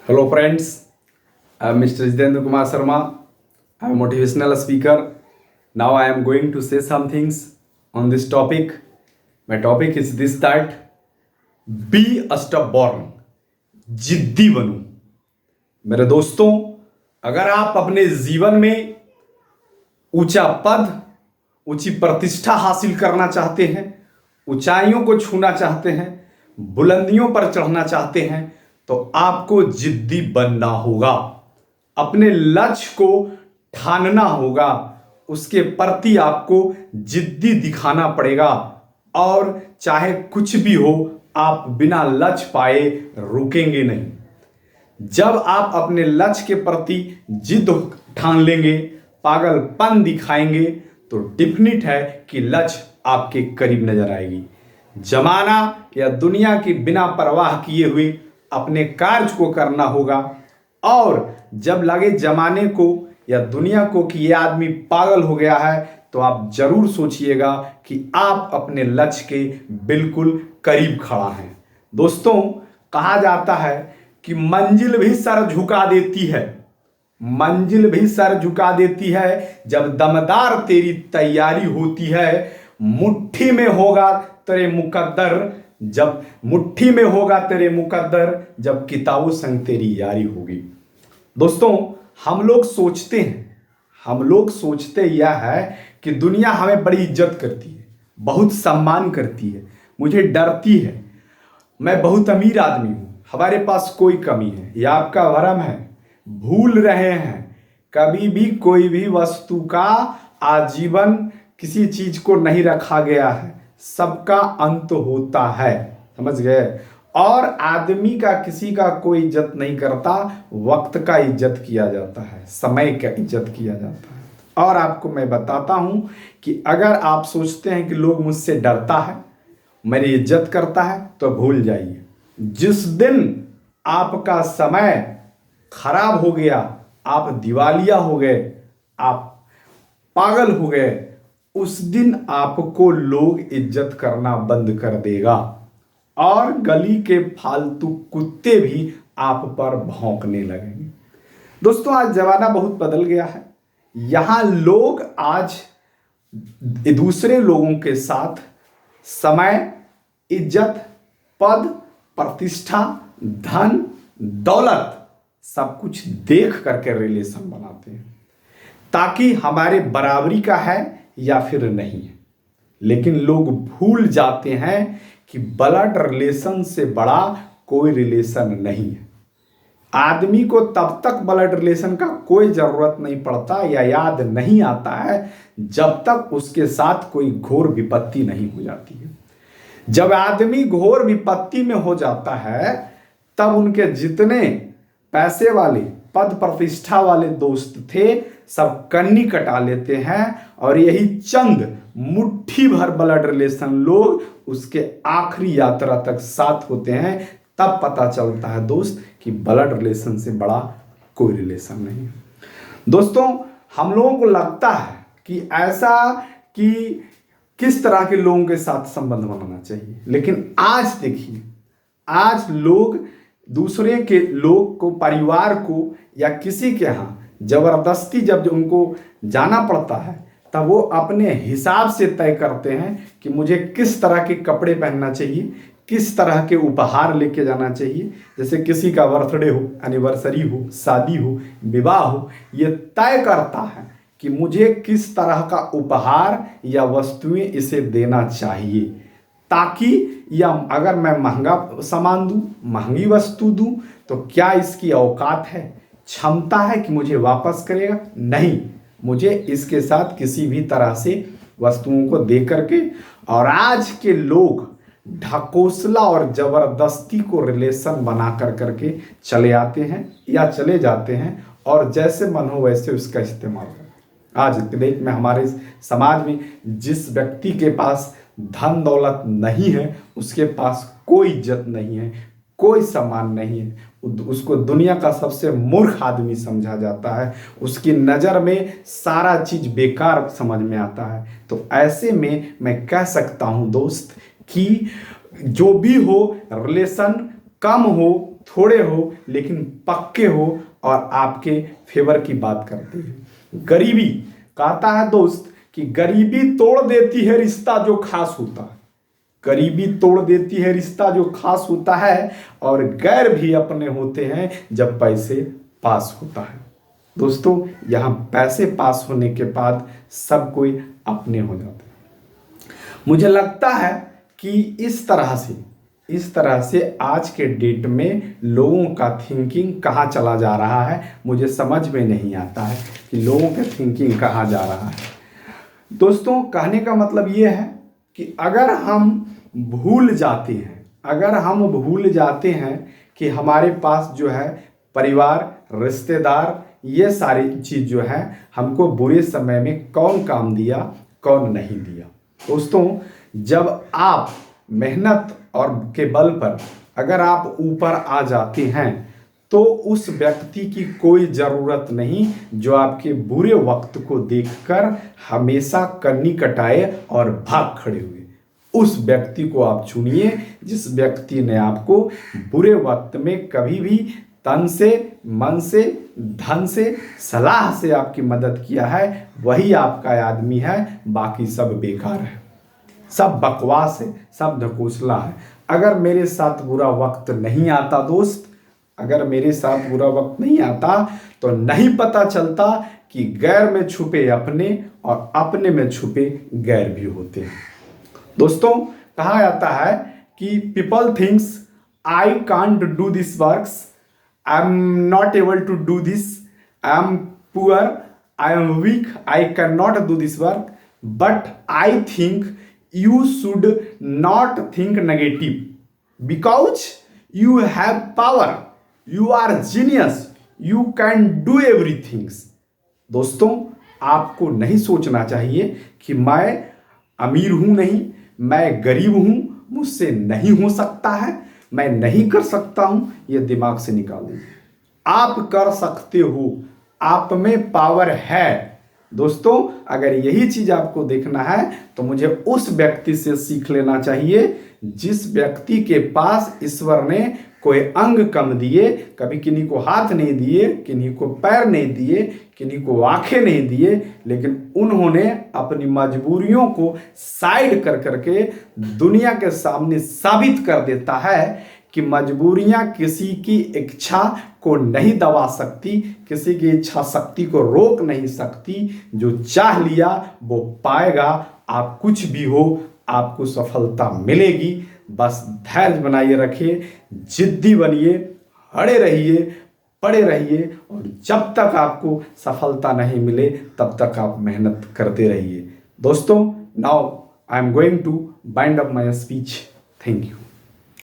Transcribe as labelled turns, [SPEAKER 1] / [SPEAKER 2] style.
[SPEAKER 1] Hello friends, I am Mr. Jitendra Kumar Sharma. I am a motivational speaker. Now I am going to say some things on this topic. My topic is this that be a stubborn, जिद्दी बनो। मेरे दोस्तों, अगर आप अपने जीवन में ऊंचा पद, ऊंची प्रतिष्ठा हासिल करना चाहते हैं, ऊंचाइयों को छूना चाहते हैं, बुलंदियों पर चढ़ना चाहते हैं, तो आपको जिद्दी बनना होगा। अपने लक्ष्य को ठानना होगा, उसके प्रति आपको जिद्दी दिखाना पड़ेगा और चाहे कुछ भी हो, आप बिना लक्ष्य पाए रुकेंगे नहीं। जब आप अपने लक्ष्य के प्रति जिद ठान लेंगे, पागलपन दिखाएंगे, तो डिफिनिट है कि लक्ष्य आपके करीब नजर आएगी। जमाना या दुनिया की बिना परवाह किए हुए अपने कार्य को करना होगा और जब लगे जमाने को या दुनिया को कि यह आदमी पागल हो गया है, तो आप जरूर सोचिएगा कि आप अपने लक्ष्य के बिल्कुल करीब खड़ा हैं। दोस्तों, कहा जाता है कि मंजिल भी सर झुका देती है, मंजिल भी सर झुका देती है जब दमदार तेरी तैयारी होती है। मुट्ठी में होगा तेरे मुकद्दर, जब मुट्ठी में होगा तेरे मुकद्दर, जब किताबों संग तेरी यारी होगी। दोस्तों, हम लोग सोचते यह है कि दुनिया हमें बड़ी इज्जत करती है, बहुत सम्मान करती है, मुझे डरती है, मैं बहुत अमीर आदमी हूं, हमारे पास कोई कमी है, यह आपका भरम है। भूल रहे हैं, कभी भी कोई भी वस्तु का आजीवन किसी चीज को नहीं रखा गया है, सबका अंत होता है, समझ गए। और आदमी का किसी का कोई इज्जत नहीं करता, वक्त का इज्जत किया जाता है, समय का इज्जत किया जाता है। और आपको मैं बताता हूं कि अगर आप सोचते हैं कि लोग मुझसे डरता है, मेरी इज्जत करता है, तो भूल जाइए। जिस दिन आपका समय खराब हो गया, आप दिवालिया हो गए, आप पागल हो गए, उस दिन आपको लोग इज्जत करना बंद कर देगा और गली के फालतू कुत्ते भी आप पर भौंकने लगेंगे। दोस्तों, आज जमाना बहुत बदल गया है। यहां लोग आज दूसरे लोगों के साथ समय, इज्जत, पद, प्रतिष्ठा, धन, दौलत सब कुछ देख करके रिलेशन बनाते हैं, ताकि हमारे बराबरी का है या फिर नहीं है। लेकिन लोग भूल जाते हैं कि ब्लड रिलेशन से बड़ा कोई रिलेशन नहीं है। आदमी को तब तक ब्लड रिलेशन का कोई जरूरत नहीं पड़ता या याद नहीं आता है जब तक उसके साथ कोई घोर विपत्ति नहीं हो जाती है। जब आदमी घोर विपत्ति में हो जाता है, तब उनके जितने पैसे वाले, पद प्रतिष्ठा वाले दोस्त थे, सब कन्नी कटा लेते हैं और यही चंद मुट्ठी भर ब्लड रिलेशन लोग उसके आखिरी यात्रा तक साथ होते हैं। तब पता चलता है दोस्त कि ब्लड रिलेशन से बड़ा कोई रिलेशन नहीं है। दोस्तों, हम लोगों को लगता है कि ऐसा कि किस तरह के लोगों के साथ संबंध बनाना चाहिए, लेकिन आज देखिए, आज लोग दूसरे के लोग को, परिवार को या किसी के यहाँ जबरदस्ती जब उनको जाना पड़ता है, तब वो अपने हिसाब से तय करते हैं कि मुझे किस तरह के कपड़े पहनना चाहिए, किस तरह के उपहार लेके जाना चाहिए। जैसे किसी का बर्थडे हो, एनिवर्सरी हो, शादी हो, विवाह हो, ये तय करता है कि मुझे किस तरह का उपहार या वस्तुएं इसे देना चाहिए, ताकि या अगर मैं महंगा सामान दूं, महंगी वस्तु दूं, तो क्या इसकी औकात है, क्षमता है कि मुझे वापस करेगा? नहीं, मुझे इसके साथ किसी भी तरह से वस्तुओं को दे करके। और आज के लोग ढकोसला और जबरदस्ती को रिलेशन बना कर करके चले आते हैं या चले जाते हैं और जैसे मन हो वैसे उसका इस्तेमाल करते हैं। आज के डेट में हमारे समाज में जिस व्यक्ति के पास धन दौलत नहीं है, उसके पास कोई इज्जत नहीं है, कोई सम्मान नहीं है, उसको दुनिया का सबसे मूर्ख आदमी समझा जाता है, उसकी नज़र में सारा चीज बेकार समझ में आता है। तो ऐसे में मैं कह सकता हूं दोस्त कि जो भी हो, रिलेशन कम हो थोड़े हो, लेकिन पक्के हो और आपके फेवर की बात करते हैं। गरीबी, कहता है दोस्त कि गरीबी तोड़ देती है रिश्ता जो खास होता है। गरीबी तोड़ देती है रिश्ता जो खास होता है, और गैर भी अपने होते हैं जब पैसे पास होता है। दोस्तों, यहाँ पैसे पास होने के बाद सब कोई अपने हो जाते हैं। मुझे लगता है कि इस तरह से आज के डेट में लोगों का थिंकिंग कहाँ चला जा रहा है, मुझे समझ में नहीं आता है कि लोगों का थिंकिंग कहाँ जा रहा है। दोस्तों, कहने का मतलब ये है कि अगर हम भूल जाते हैं कि हमारे पास जो है परिवार, रिश्तेदार, ये सारी चीज़ जो है हमको बुरे समय में कौन काम दिया, कौन नहीं दिया। दोस्तों, जब आप मेहनत और के बल पर अगर आप ऊपर आ जाते हैं तो उस व्यक्ति की कोई ज़रूरत नहीं जो आपके बुरे वक्त को देखकर हमेशा कन्नी कटाए और भाग खड़े हुए। उस व्यक्ति को आप चुनिए जिस व्यक्ति ने आपको बुरे वक्त में कभी भी तन से, मन से, धन से, सलाह से आपकी मदद किया है, वही आपका आदमी है। बाकी सब बेकार है, सब बकवास है, सब ढकोसला है। अगर मेरे साथ बुरा वक्त नहीं आता दोस्त, अगर मेरे साथ बुरा वक्त नहीं आता तो नहीं पता चलता कि गैर में छुपे अपने और अपने में छुपे गैर भी होते हैं। दोस्तों, कहा जाता है कि people thinks I can't do this works, I am not able to do this, I am poor, I am weak, I can not do this work, but I think you should not think negative because you have power, you are genius, you can do everything। दोस्तों, आपको नहीं सोचना चाहिए कि मैं अमीर हूं नहीं, मैं गरीब हूं, मुझसे नहीं हो सकता है, मैं नहीं कर सकता हूं। ये दिमाग से निकाल दीजिए। आप कर सकते हो, आप में पावर है। दोस्तों, अगर यही चीज आपको देखना है तो मुझे उस व्यक्ति से सीख लेना चाहिए जिस व्यक्ति के पास ईश्वर ने कोई अंग कम दिए, कभी किन्हीं को हाथ नहीं दिए, किन्हीं को पैर नहीं दिए, किन्हीं को आंखें नहीं दिए, लेकिन उन्होंने अपनी मजबूरियों को साइड कर करके दुनिया के सामने साबित कर देता है कि मजबूरियां किसी की इच्छा को नहीं दबा सकती, किसी की इच्छा शक्ति को रोक नहीं सकती। जो चाह लिया वो पाएगा। आप कुछ भी हो, आपको सफलता मिलेगी। बस धैर्य बनाइए रखिए, जिद्दी बनिए, अड़े रहिए, पड़े रहिए, और जब तक आपको सफलता नहीं मिले तब तक आप मेहनत करते रहिए। दोस्तों, now I am going to bind up my speech. Thank you.